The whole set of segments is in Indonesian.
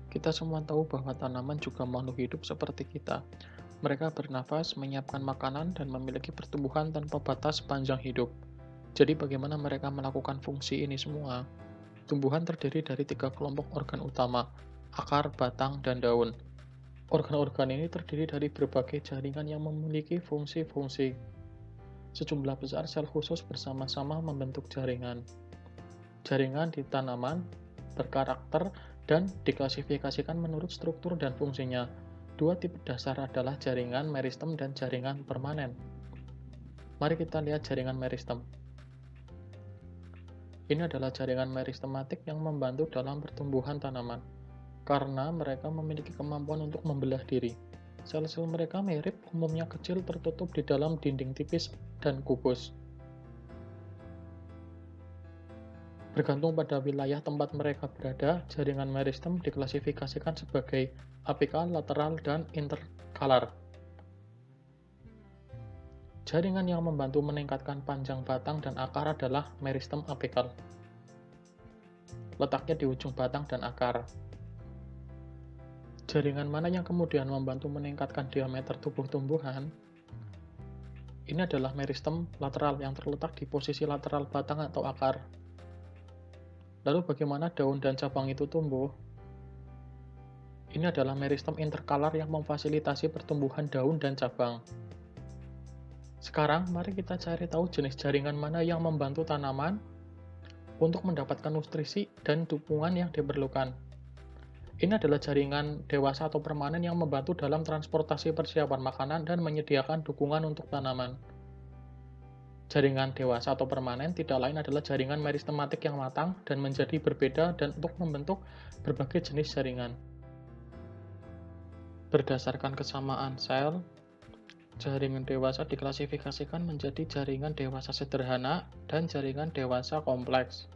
Kita semua tahu bahwa tanaman juga makhluk hidup seperti kita. Mereka bernafas, menyiapkan makanan, dan memiliki pertumbuhan tanpa batas sepanjang hidup. Jadi bagaimana mereka melakukan fungsi ini semua? Tumbuhan terdiri dari tiga kelompok organ utama, akar, batang, dan daun. Organ-organ ini terdiri dari berbagai jaringan yang memiliki fungsi-fungsi. Sejumlah besar sel khusus bersama-sama membentuk jaringan. Jaringan di tanaman berkarakter dan diklasifikasikan menurut struktur dan fungsinya. Dua tipe dasar adalah jaringan meristem dan jaringan permanen. Mari kita lihat jaringan meristem. Ini adalah jaringan meristematik yang membantu dalam pertumbuhan tanaman, karena mereka memiliki kemampuan untuk membelah diri. Sel-sel mereka mirip, umumnya kecil, tertutup di dalam dinding tipis dan kubus. Bergantung pada wilayah tempat mereka berada, jaringan meristem diklasifikasikan sebagai apikal, lateral, dan interkalar. Jaringan yang membantu meningkatkan panjang batang dan akar adalah meristem apikal. Letaknya di ujung batang dan akar. Jaringan mana yang kemudian membantu meningkatkan diameter tubuh tumbuhan? Ini adalah meristem lateral yang terletak di posisi lateral batang atau akar. Lalu bagaimana daun dan cabang itu tumbuh? Ini adalah meristem interkalar yang memfasilitasi pertumbuhan daun dan cabang. Sekarang, mari kita cari tahu jenis jaringan mana yang membantu tanaman untuk mendapatkan nutrisi dan dukungan yang diperlukan. Ini adalah jaringan dewasa atau permanen yang membantu dalam transportasi persiapan makanan dan menyediakan dukungan untuk tanaman. Jaringan dewasa atau permanen tidak lain adalah jaringan meristematik yang matang dan menjadi berbeda dan untuk membentuk berbagai jenis jaringan. Berdasarkan kesamaan sel, jaringan dewasa diklasifikasikan menjadi jaringan dewasa sederhana dan jaringan dewasa kompleks.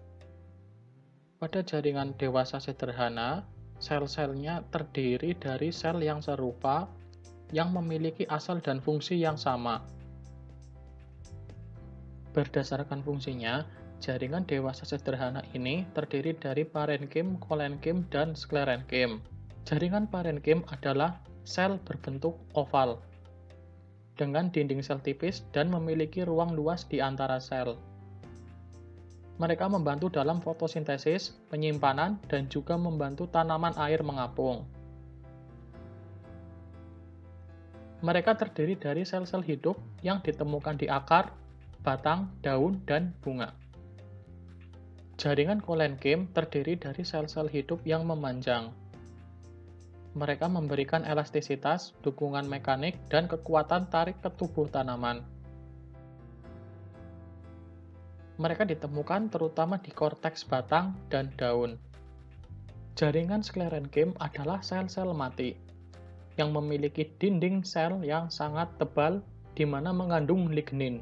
Pada jaringan dewasa sederhana, sel-selnya terdiri dari sel yang serupa yang memiliki asal dan fungsi yang sama. Berdasarkan fungsinya, jaringan dewasa sederhana ini terdiri dari parenkim, kolenkim, dan sklerenkim. Jaringan parenkim adalah sel berbentuk oval, dengan dinding sel tipis dan memiliki ruang luas di antara sel. Mereka membantu dalam fotosintesis, penyimpanan, dan juga membantu tanaman air mengapung. Mereka terdiri dari sel-sel hidup yang ditemukan di akar, batang, daun, dan bunga. Jaringan kolenkim terdiri dari sel-sel hidup yang memanjang. Mereka memberikan elastisitas, dukungan mekanik, dan kekuatan tarik ke tubuh tanaman. Mereka ditemukan terutama di korteks batang dan daun. Jaringan sklerenkim adalah sel-sel mati, yang memiliki dinding sel yang sangat tebal di mana mengandung lignin.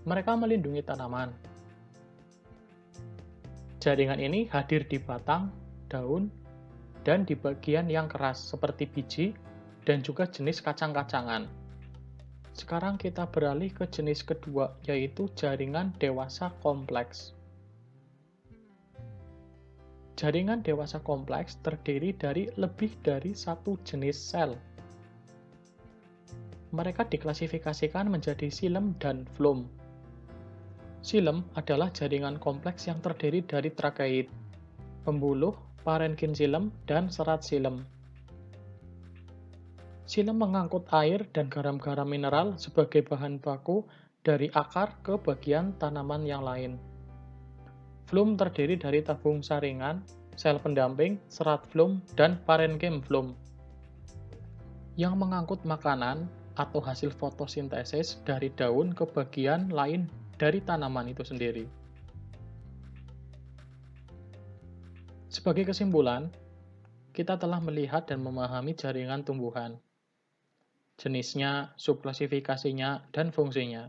Mereka melindungi tanaman. Jaringan ini hadir di batang, daun, dan di bagian yang keras seperti biji dan juga jenis kacang-kacangan. Sekarang kita beralih ke jenis kedua, yaitu jaringan dewasa kompleks. Jaringan dewasa kompleks terdiri dari lebih dari satu jenis sel. Mereka diklasifikasikan menjadi xilem dan floem. Xilem adalah jaringan kompleks yang terdiri dari trakeit, pembuluh, parenkim xilem, dan serat xilem. Xilem mengangkut air dan garam-garam mineral sebagai bahan baku dari akar ke bagian tanaman yang lain. Floem terdiri dari tabung saringan, sel pendamping, serat floem, dan parenkim floem yang mengangkut makanan atau hasil fotosintesis dari daun ke bagian lain dari tanaman itu sendiri. Sebagai kesimpulan, kita telah melihat dan memahami jaringan tumbuhan, jenisnya, subklasifikasinya, dan fungsinya.